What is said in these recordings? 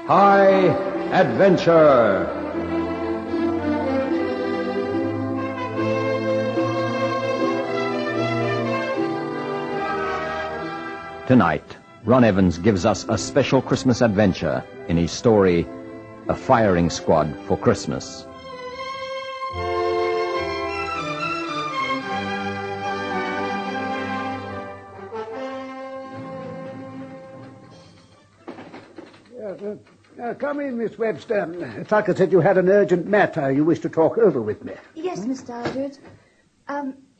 High Adventure. Tonight, Ron Evans gives us a special Christmas adventure in his story, A Firing Squad for Christmas. Come in, Miss Webster. Tucker said you had an urgent matter you wish to talk over with me. Yes, Mr. Aldred.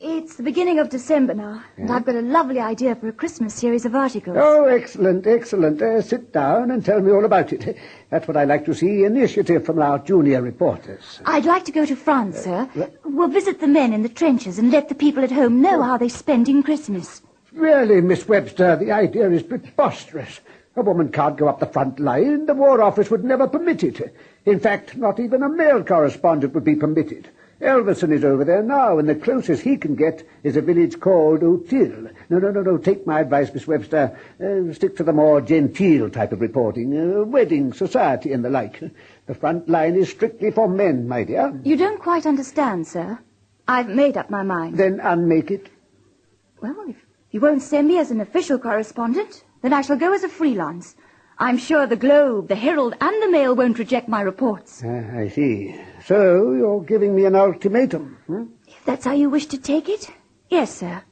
It's the beginning of December now, and I've got a lovely idea for a Christmas series of articles. Oh, excellent, excellent. Sit down and tell me all about it. That's what I like to see, initiative from our junior reporters. I'd like to go to France, sir. We'll visit the men in the trenches and let the people at home know how they're spending Christmas. Really, Miss Webster, the idea is preposterous. A woman can't go up the front line. The War Office would never permit it. In fact, not even a male correspondent would be permitted. Elverson is over there now, and the closest he can get is a village called O'Till. No. Take my advice, Miss Webster. Stick to the more genteel type of reporting. Wedding, society, and the like. The front line is strictly for men, my dear. You don't quite understand, sir. I've made up my mind. Then unmake it. Well, if you won't send me as an official correspondent, then I shall go as a freelance. I'm sure the Globe, the Herald, and the Mail won't reject my reports. I see. So you're giving me an ultimatum, If that's how you wish to take it, yes, sir.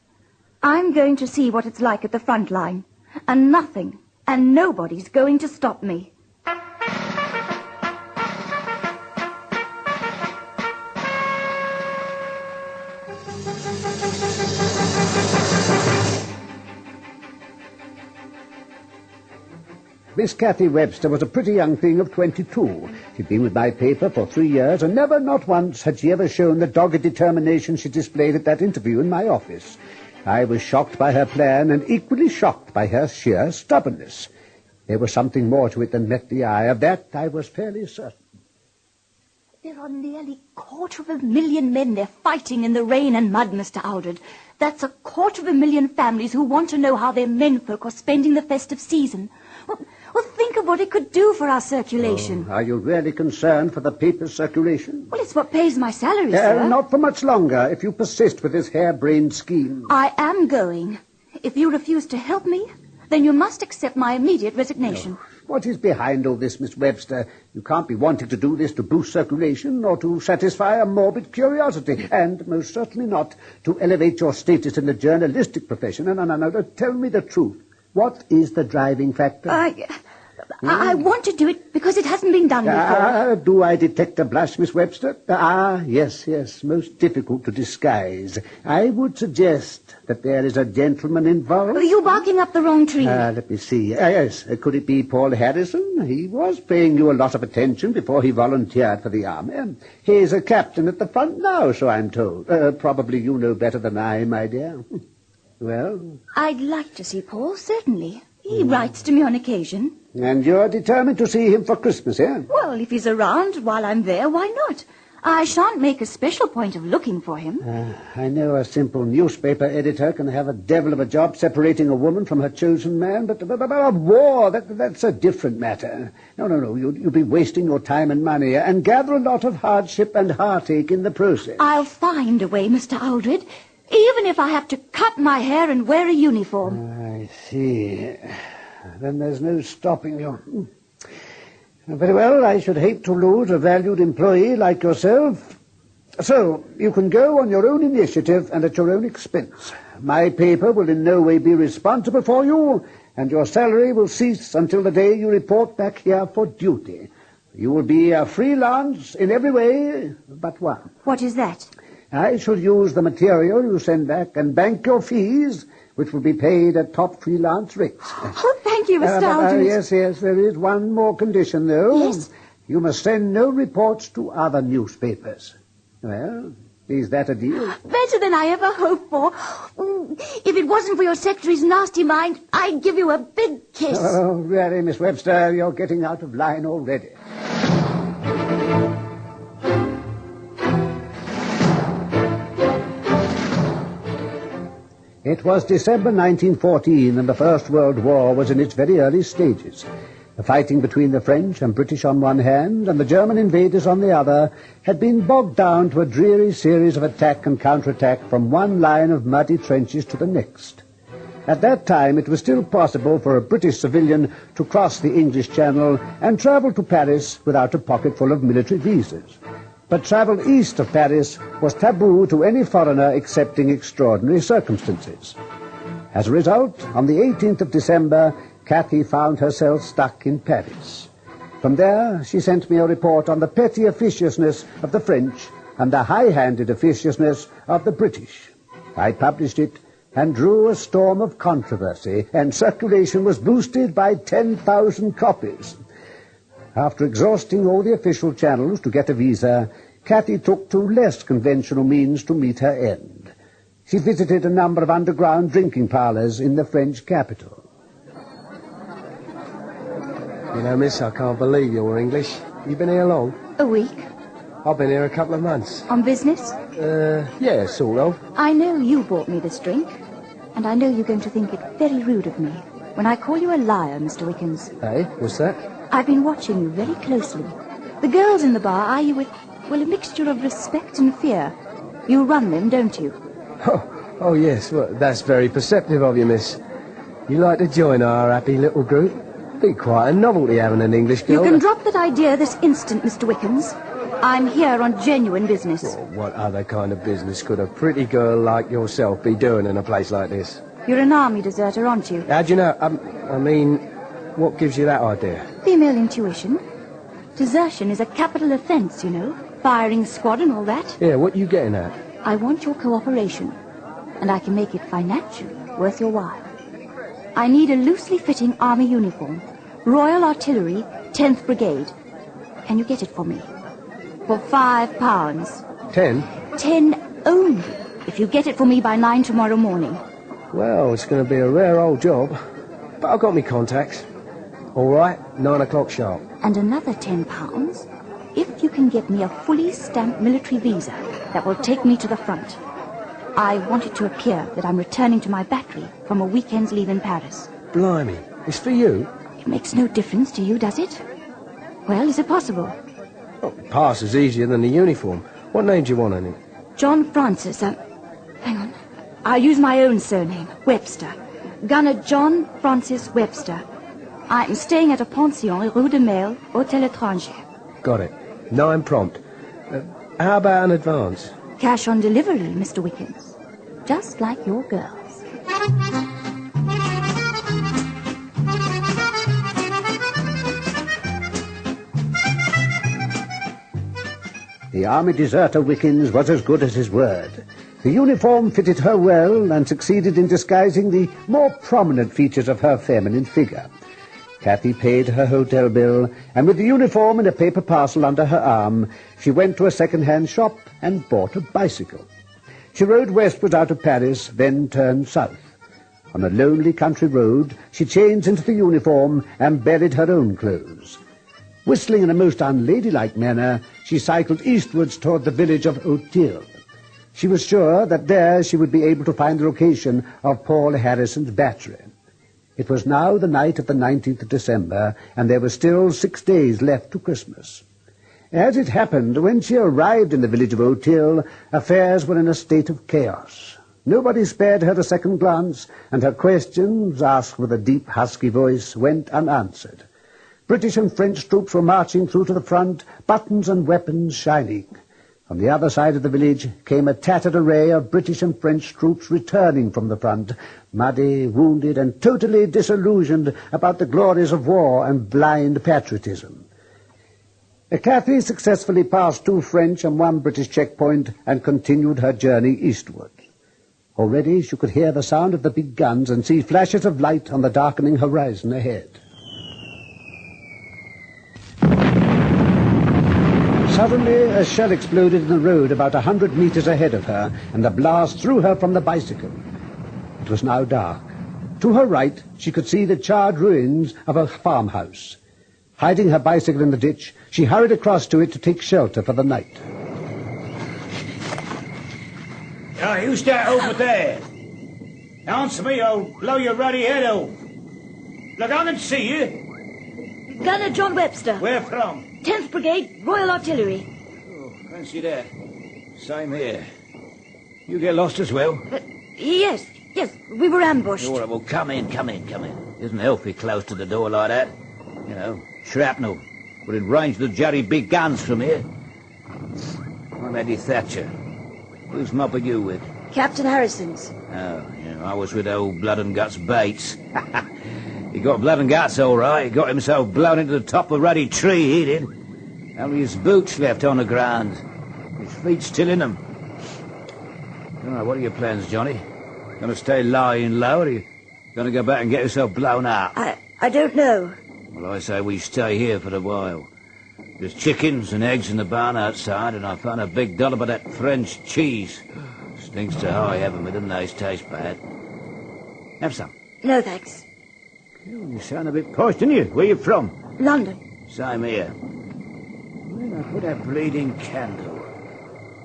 I'm going to see what it's like at the front line, and nothing and nobody's going to stop me. Miss Cathy Webster was a pretty young thing of 22. She'd been with my paper for 3 years, and never, not once, had she ever shown the dogged determination she displayed at that interview in my office. I was shocked by her plan, and equally shocked by her sheer stubbornness. There was something more to it than met the eye. Of that I was fairly certain. There are nearly 250,000 men there fighting in the rain and mud, Mr. Aldred. That's 250,000 families who want to know how their menfolk are spending the festive season. Well, think of what it could do for our circulation. Are you really concerned for the paper's circulation? Well, it's what pays my salary, sir. Not for much longer, if you persist with this harebrained scheme. I am going. If you refuse to help me, then you must accept my immediate resignation. What is behind all this, Miss Webster? You can't be wanting to do this to boost circulation or to satisfy a morbid curiosity, and most certainly not to elevate your status in the journalistic profession. No, tell me the truth. What is the driving factor? I want to do it because it hasn't been done before. Do I detect a blush, Miss Webster? Yes, most difficult to disguise. I would suggest that there is a gentleman involved. Are you barking up the wrong tree? Let me see. Yes, could it be Paul Harrison? He was paying you a lot of attention before he volunteered for the army. He's a captain at the front now, so I'm told. Probably you know better than I, my dear. Well? I'd like to see Paul, certainly. He writes to me on occasion. And you're determined to see him for Christmas, eh? Well, if he's around while I'm there, why not? I shan't make a special point of looking for him. I know a simple newspaper editor can have a devil of a job separating a woman from her chosen man, but a war, that's a different matter. No, you'll be wasting your time and money and gather a lot of hardship and heartache in the process. I'll find a way, Mr. Aldred, even if I have to cut my hair and wear a uniform. I see. Then there's no stopping you. Very well, I should hate to lose a valued employee like yourself. So, you can go on your own initiative and at your own expense. My paper will in no way be responsible for you, and your salary will cease until the day you report back here for duty. You will be a freelance in every way but one. What is that? I shall use the material you send back and bank your fees, which will be paid at top freelance rates. Oh, thank you, Mr. Aldred. Yes, there is one more condition, though. Yes? You must send no reports to other newspapers. Well, is that a deal? Better than I ever hoped for. If it wasn't for your secretary's nasty mind, I'd give you a big kiss. Oh, really, Miss Webster, you're getting out of line already. It was December 1914, and the First World War was in its very early stages. The The fighting between the French and British on one hand and the German invaders on the other had been bogged down to a dreary series of attack and counterattack from one line of muddy trenches to the next. At that time it was still possible for a British civilian to cross the English Channel and travel to Paris without a pocket full of military visas. But travel east of Paris was taboo to any foreigner excepting extraordinary circumstances. As a result, on the 18th of December, Cathy found herself stuck in Paris. From there, she sent me a report on the petty officiousness of the French and the high-handed officiousness of the British. I published it and drew a storm of controversy, and circulation was boosted by 10,000 copies. After exhausting all the official channels to get a visa, Cathy took to less conventional means to meet her end. She visited a number of underground drinking parlours in the French capital. You know, miss, I can't believe you're English. You been here long? A week. I've been here a couple of months. On business? Yeah, sort of. I know you bought me this drink, and I know you're going to think it very rude of me when I call you a liar, Mr. Wickens. Hey, what's that? I've been watching you very closely. The girls in the bar eye you with, well, a mixture of respect and fear. You run them, don't you? Oh yes, well, that's very perceptive of you, miss. You like to join our happy little group? Be quite a novelty having an English girl. You can drop that idea this instant, Mr. Wickens. I'm here on genuine business. Well, what other kind of business could a pretty girl like yourself be doing in a place like this? You're an army deserter, aren't you? How do you know? I mean, what gives you that idea? Female intuition. Desertion is a capital offence, you know. Firing squad and all that. Yeah, what you getting at? I want your cooperation, and I can make it financially worth your while. I need a loosely fitting army uniform, Royal Artillery, 10th Brigade. Can you get it for me? For £5. 10? 10 only, if you get it for me by 9 tomorrow morning. Well, it's going to be a rare old job, but I've got me contacts. All right, 9 o'clock sharp. And another £10 if you can get me a fully stamped military visa that will take me to the front. I want it to appear that I'm returning to my battery from a weekend's leave in Paris. Blimey, it's for you? It makes no difference to you, does it? Well, is it possible? Well, pass is easier than the uniform. What name do you want on it? John Francis, hang on. I'll use my own surname, Webster. Gunner John Francis Webster. I'm staying at a pension, Rue de Mail, Hôtel Étranger. Got it. 9 prompt. How about an advance? Cash on delivery, Mr. Wickens. Just like your girls. The army deserter Wickens was as good as his word. The uniform fitted her well and succeeded in disguising the more prominent features of her feminine figure. Cathy paid her hotel bill, and with the uniform in a paper parcel under her arm, she went to a second-hand shop and bought a bicycle. She rode westward out of Paris, then turned south. On a lonely country road, she changed into the uniform and buried her own clothes. Whistling in a most unladylike manner, she cycled eastwards toward the village of Auteuil. She was sure that there she would be able to find the location of Paul Harrison's battery. It was now the night of the 19th of December, and there were still 6 days left to Christmas. As it happened, when she arrived in the village of Auteuil, affairs were in a state of chaos. Nobody spared her a second glance, and her questions, asked with a deep, husky voice, went unanswered. British and French troops were marching through to the front, buttons and weapons shining. From the other side of the village came a tattered array of British and French troops returning from the front, muddy, wounded, and totally disillusioned about the glories of war and blind patriotism. Cathy successfully passed 2 French and 1 British checkpoint and continued her journey eastward. Already she could hear the sound of the big guns and see flashes of light on the darkening horizon ahead. Suddenly, a shell exploded in the road about 100 meters ahead of her, and the blast threw her from the bicycle. It was now dark. To her right, she could see the charred ruins of a farmhouse. Hiding her bicycle in the ditch, she hurried across to it to take shelter for the night. Who's that over there? Answer me, I'll blow your ruddy head off. Look, I can see you. Gunner John Webster. Where from? 10th Brigade, Royal Artillery. Oh, fancy that. Same here. You get lost as well? Yes, we were ambushed. All right, well, come in. Isn't healthy close to the door like that. You know, shrapnel. We're in range of the jolly big guns from here. I'm Eddie Thatcher. Who's mob are you with? Captain Harrison's. Oh, yeah, I was with old Blood and Guts Bates. He got blood and guts, all right. He got himself blown into the top of a ruddy tree, he did. Only his boots left on the ground. His feet still in them. All right, what are your plans, Johnny? Gonna stay lying low, or are you gonna go back and get yourself blown up? I don't know. Well, I say we stay here for a while. There's chickens and eggs in the barn outside, and I found a big dollop of that French cheese. Stinks to high heaven, but doesn't taste bad. Have some. No, thanks. You sound a bit posh, didn't you? Where you from? London. Same here. Where did I put that bleeding candle?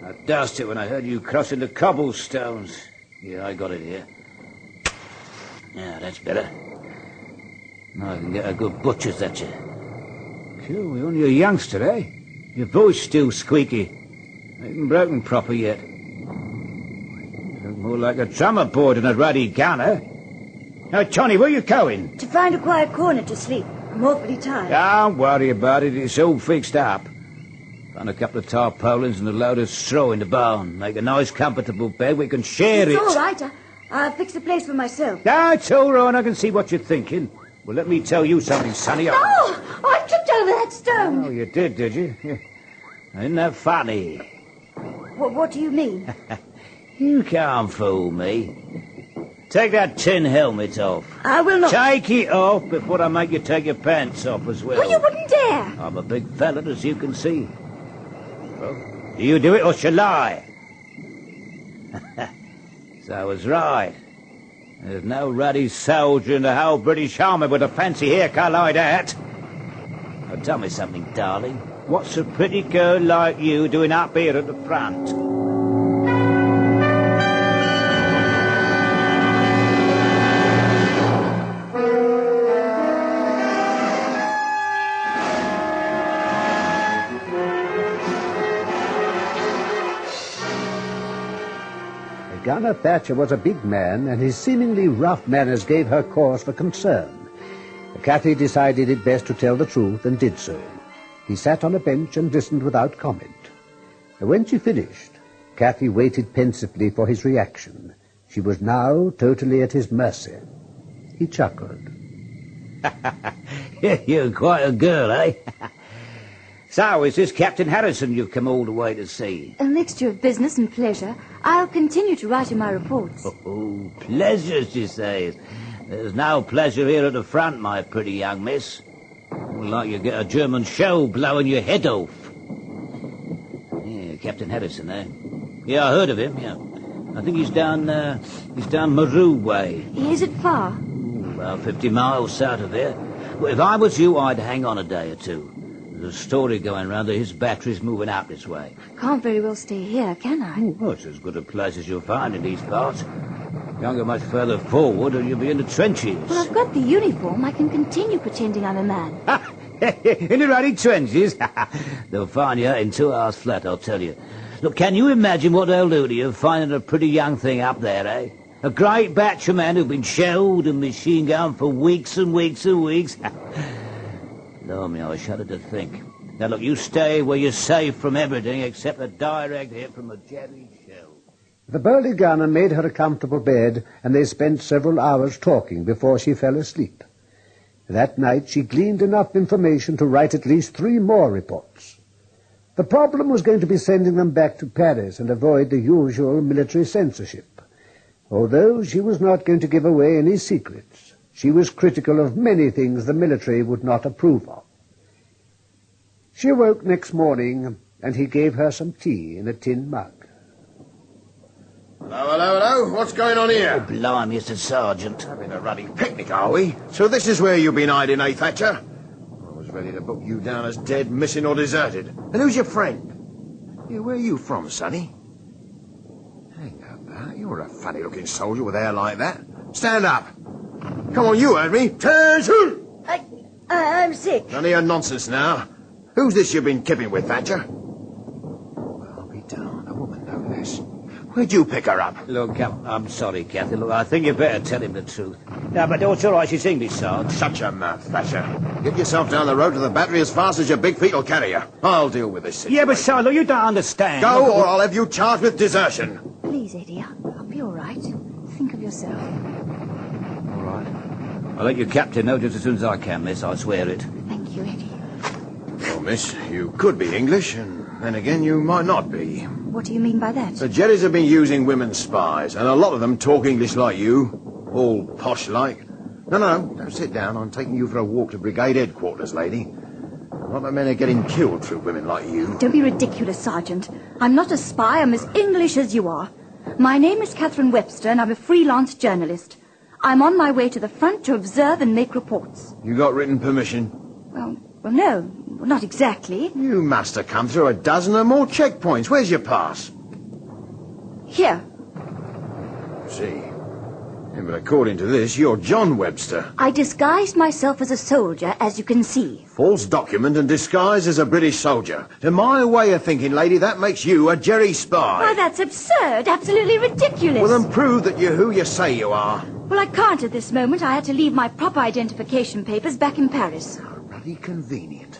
I doused it when I heard you crossing the cobblestones. Yeah, I got it here. Yeah, that's better. Now I can get a good butcher's at you. Cool, you're only a youngster, eh? Your voice still squeaky. Ain't even broken proper yet. You look more like a drummer boy than a ruddy gunner. Now, Johnny, where you going? To find a quiet corner to sleep. I'm awfully tired. Don't worry about it. It's all fixed up. Found a couple of tarpaulins and a load of straw in the barn. Make a nice, comfortable bed. We can share it. It's all right. I'll fix a place for myself. That's all right. I can see what you're thinking. Well, let me tell you something, Sonny. Oh, I tripped over that stone. Oh, you did you? Yeah. Isn't that funny? What do you mean? You can't fool me. Take that tin helmet off. I will not. Take it off before I make you take your pants off as well. Well, you wouldn't dare. I'm a big fella, as you can see. Well, do you do it or shall I? So I was right. There's no ruddy soldier in the whole British Army with a fancy haircut like that. Now tell me something, darling. What's a pretty girl like you doing up here at the front? Gunner Thatcher was a big man, and his seemingly rough manners gave her cause for concern. Cathy decided it best to tell the truth, and did so. He sat on a bench and listened without comment. When she finished, Cathy waited pensively for his reaction. She was now totally at his mercy. He chuckled. You're quite a girl, eh? So, is this Captain Harrison you've come all the way to see? A mixture of business and pleasure. I'll continue to write in my reports. Oh, pleasures, you say. There's no pleasure here at the front, my pretty young miss. Like you get a German shell blowing your head off. Yeah, Captain Harrison, eh? Yeah, I heard of him, yeah. I think he's down Maru way. Is it far? About 50 miles south of there. Well, if I was you, I'd hang on a day or two. There's a story going round that his battery's moving out this way. Can't very well stay here, can I? Well, it's as good a place as you'll find in these parts. Can't go much further forward or you'll be in the trenches. Well, I've got the uniform. I can continue pretending I'm a man. In the ruddy trenches? They'll find you in 2 hours flat, I'll tell you. Look, can you imagine what they'll do to you finding a pretty young thing up there, eh? A great batch of men who've been shelled and machine-gunned for weeks and weeks and weeks. Blimey, I shudder to think. Now, look, you stay where you're safe from everything except a direct hit from a jelly shell. The burly gunner made her a comfortable bed, and they spent several hours talking before she fell asleep. That night she gleaned enough information to write at least 3 more reports. The problem was going to be sending them back to Paris and avoid the usual military censorship. Although she was not going to give away any secrets, she was critical of many things the military would not approve of. She awoke next morning, and he gave her some tea in a tin mug. Hello. What's going on here? Oh, blimey, Mr. Sergeant. Having a ruddy picnic, are we? So this is where you've been hiding, eh, Thatcher? I was ready to book you down as dead, missing, or deserted. And who's your friend? Yeah, where are you from, sonny? Hang about. You're a funny-looking soldier with hair like that. Stand up. Come on, you heard me. Attention! I'm sick. None of your nonsense now. Who's this you've been kipping with, Thatcher? Well, I'll be darned. A woman know this. Where'd you pick her up? Look, I'm sorry, Kathy. Look, I think you better tell him the truth. No, but it's all right. She's English, Sarge. Shut your mouth, Thatcher. Get yourself down the road to the battery as fast as your big feet will carry you. I'll deal with this situation. Yeah, but Sarge, look, you don't understand. Go, or I'll have you charged with desertion. Please, Eddie, I'll be all right. Think of yourself. All right. I'll let your captain know just as soon as I can, miss. I swear it. Thank you, Eddie. Well, miss, you could be English, and then again you might not be. What do you mean by that? The Jerrys have been using women spies, and a lot of them talk English like you. All posh-like. No, don't sit down. I'm taking you for a walk to brigade headquarters, lady. A lot of men are getting killed through women like you. Don't be ridiculous, Sergeant. I'm not a spy. I'm as English as you are. My name is Catherine Webster, and I'm a freelance journalist. I'm on my way to the front to observe and make reports. You got written permission? Well, no, not exactly. You must have come through a dozen or more checkpoints. Where's your pass? Here. See. Yeah, but according to this, you're John Webster. I disguised myself as a soldier, as you can see. False document and disguised as a British soldier. To my way of thinking, lady, that makes you a Jerry spy. Why, that's absurd. Absolutely ridiculous. Well, then prove that you're who you say you are. Well, I can't at this moment. I had to leave my proper identification papers back in Paris. Bloody convenient.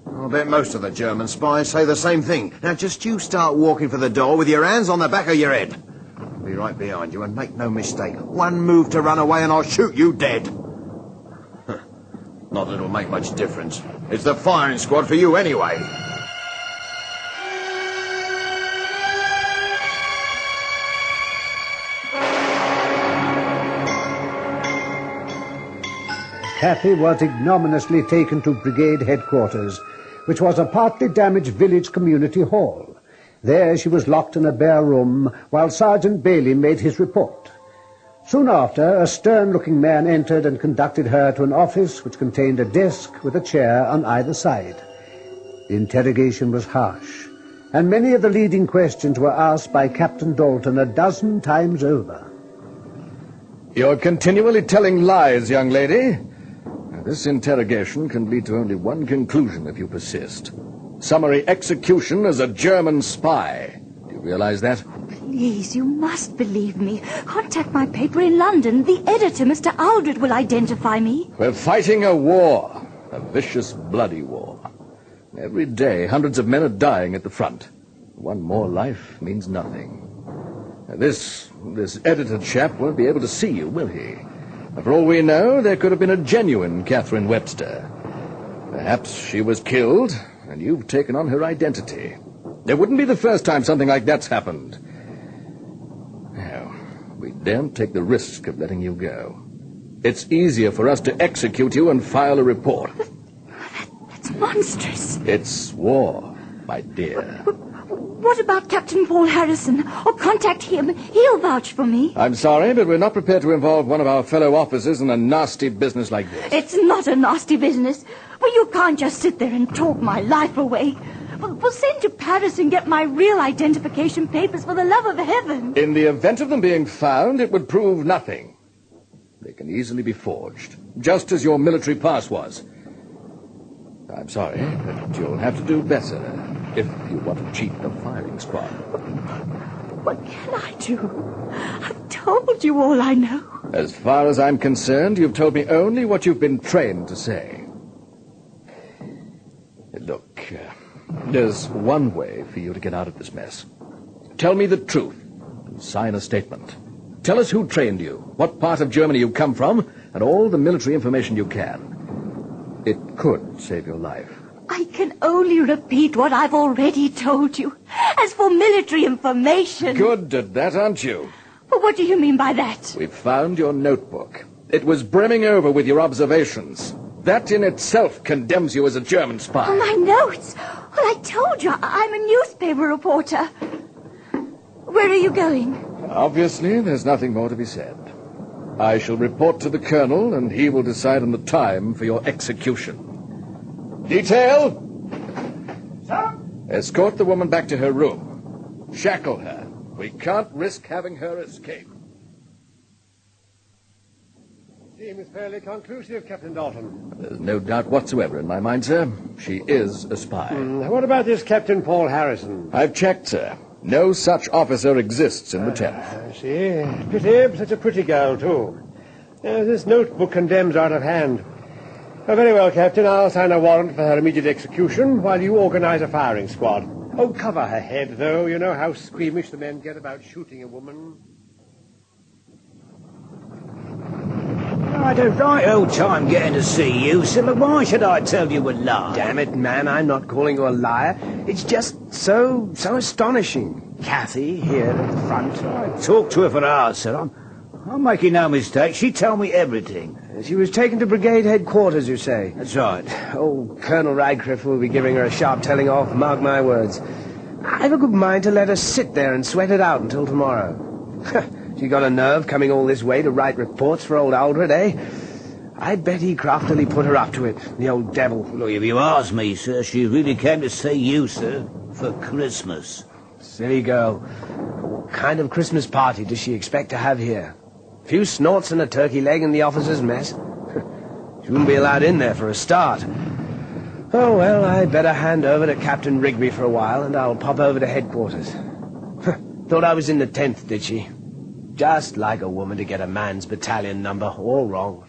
I bet most of the German spies say the same thing. Now, just you start walking for the door with your hands on the back of your head. I'll be right behind you, and make no mistake. One move to run away and I'll shoot you dead. Not that it'll make much difference. It's the firing squad for you anyway. Kathy was ignominiously taken to brigade headquarters, which was a partly damaged village community hall. There she was locked in a bare room while Sergeant Bailey made his report. Soon after, a stern-looking man entered and conducted her to an office which contained a desk with a chair on either side. The interrogation was harsh, and many of the leading questions were asked by Captain Dalton a dozen times over. You're continually telling lies, young lady. This interrogation can lead to only one conclusion if you persist. Summary execution as a German spy. Do you realize that? Please, you must believe me. Contact my paper in London. The editor, Mr. Aldred, will identify me. We're fighting a war. A vicious, bloody war. Every day, hundreds of men are dying at the front. One more life means nothing. This editor chap won't be able to see you, will he? For all we know, there could have been a genuine Catherine Webster. Perhaps she was killed, and you've taken on her identity. It wouldn't be the first time something like that's happened. No, we daren't take the risk of letting you go. It's easier for us to execute you and file a report. That's monstrous. It's war, my dear. What about Captain Paul Harrison? Or contact him. He'll vouch for me. I'm sorry, but we're not prepared to involve one of our fellow officers in a nasty business like this. It's not a nasty business. Well, you can't just sit there and talk my life away. We'll send to Paris and get my real identification papers for the love of heaven. In the event of them being found, it would prove nothing. They can easily be forged, just as your military pass was. I'm sorry, but you'll have to do better if you want to cheat the firing squad. What can I do? I've told you all I know. As far as I'm concerned, you've told me only what you've been trained to say. Look, there's one way for you to get out of this mess. Tell me the truth and sign a statement. Tell us who trained you, what part of Germany you come from, and all the military information you can. It could save your life. I can only repeat what I've already told you. As for military information... Good at that, aren't you? Well, what do you mean by that? We've found your notebook. It was brimming over with your observations. That in itself condemns you as a German spy. Oh, my notes. Well, I told you, I'm a newspaper reporter. Where are you going? Obviously, there's nothing more to be said. I shall report to the colonel, and he will decide on the time for your execution. Detail! Sir? Escort the woman back to her room. Shackle her. We can't risk having her escape. Seems fairly conclusive, Captain Dalton. There's no doubt whatsoever in my mind, sir. She is a spy. What about this Captain Paul Harrison? I've checked, sir. No such officer exists in the 10th. I see. Pity, such a pretty girl, too. This notebook condemns her out of hand. Very well, Captain. I'll sign a warrant for her immediate execution while you organize a firing squad. Oh, cover her head, though. You know how squeamish the men get about shooting a woman. I had a right old time getting to see you, sir, but why should I tell you a lie? Damn it, man, I'm not calling you a liar. It's just so astonishing. Kathy, here at the front. I talked to her for hours, sir. I'm making no mistake. She told me everything. She was taken to brigade headquarters, you say? That's right. Oh, Colonel Radcliffe will be giving her a sharp telling off, mark my words. I've a good mind to let her sit there and sweat it out until tomorrow. She got a nerve coming all this way to write reports for old Aldred, eh? I bet he craftily put her up to it, the old devil. Look, if you ask me, sir, she really came to see you, sir, for Christmas. Silly girl. What kind of Christmas party does she expect to have here? A few snorts and a turkey leg in the officers' mess? She wouldn't be allowed in there for a start. Oh, well, I'd better hand over to Captain Rigby for a while, and I'll pop over to headquarters. Thought I was in the 10th, did she? Just like a woman to get a man's battalion number all wrong.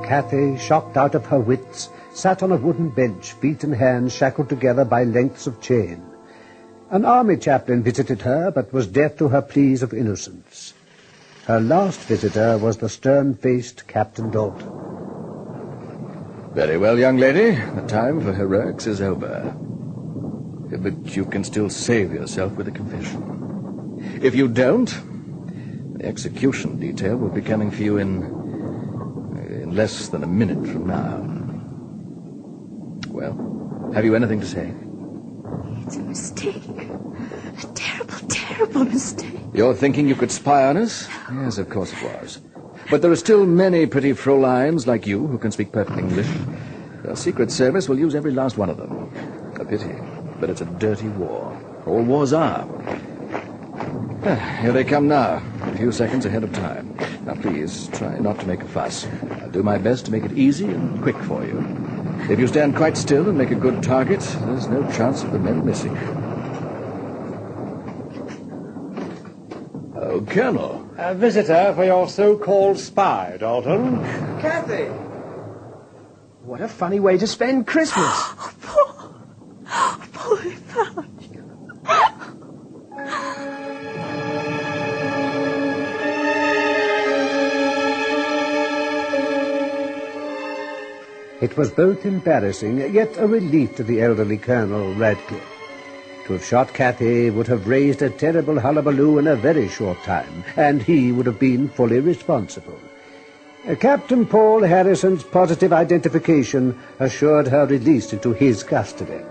Cathy, shocked out of her wits, sat on a wooden bench, feet and hands shackled together by lengths of chain. An army chaplain visited her, but was deaf to her pleas of innocence. Her last visitor was the stern-faced Captain Dalton. Very well, young lady. The time for heroics is over. But you can still save yourself with a confession. If you don't, the execution detail will be coming for you in less than a minute from now. Well, have you anything to say? It's a mistake. A terrible, terrible mistake. You're thinking you could spy on us? Yes, of course it was. But there are still many pretty Fräuleins like you who can speak perfect English. The Secret Service will use every last one of them. A pity, but it's a dirty war. All wars are. Here they come now, a few seconds ahead of time. Now, please, try not to make a fuss. I'll do my best to make it easy and quick for you. If you stand quite still and make a good target, there's no chance of the men missing. Oh, Colonel. A visitor for your so-called spy, Dalton. Kathy! What a funny way to spend Christmas. Oh, Paul. Oh, Paul, we found you. It was both embarrassing, yet a relief to the elderly Colonel Radcliffe. To have shot Cathy would have raised a terrible hullabaloo in a very short time, and he would have been fully responsible. Captain Paul Harrison's positive identification assured her release into his custody.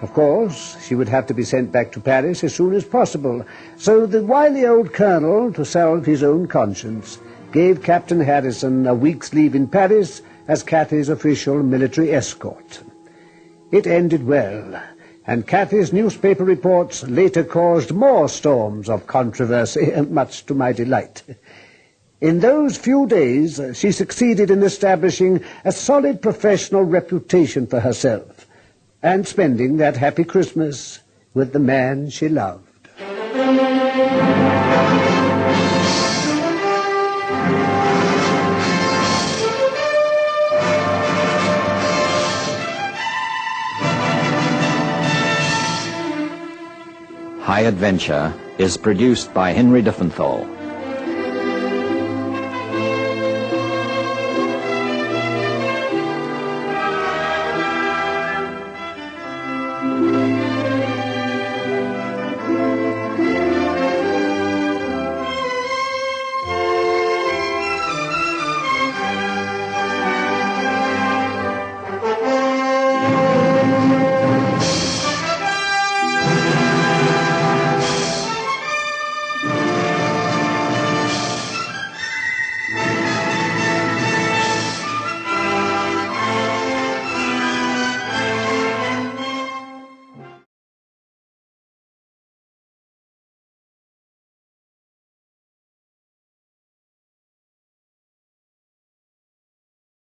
Of course, she would have to be sent back to Paris as soon as possible, so the wily old colonel, to salve his own conscience, gave Captain Harrison a week's leave in Paris as Cathy's official military escort. It ended well, and Cathy's newspaper reports later caused more storms of controversy, much to my delight. In those few days, she succeeded in establishing a solid professional reputation for herself, and spending that happy Christmas with the man she loved. High Adventure is produced by Henry Diffenthal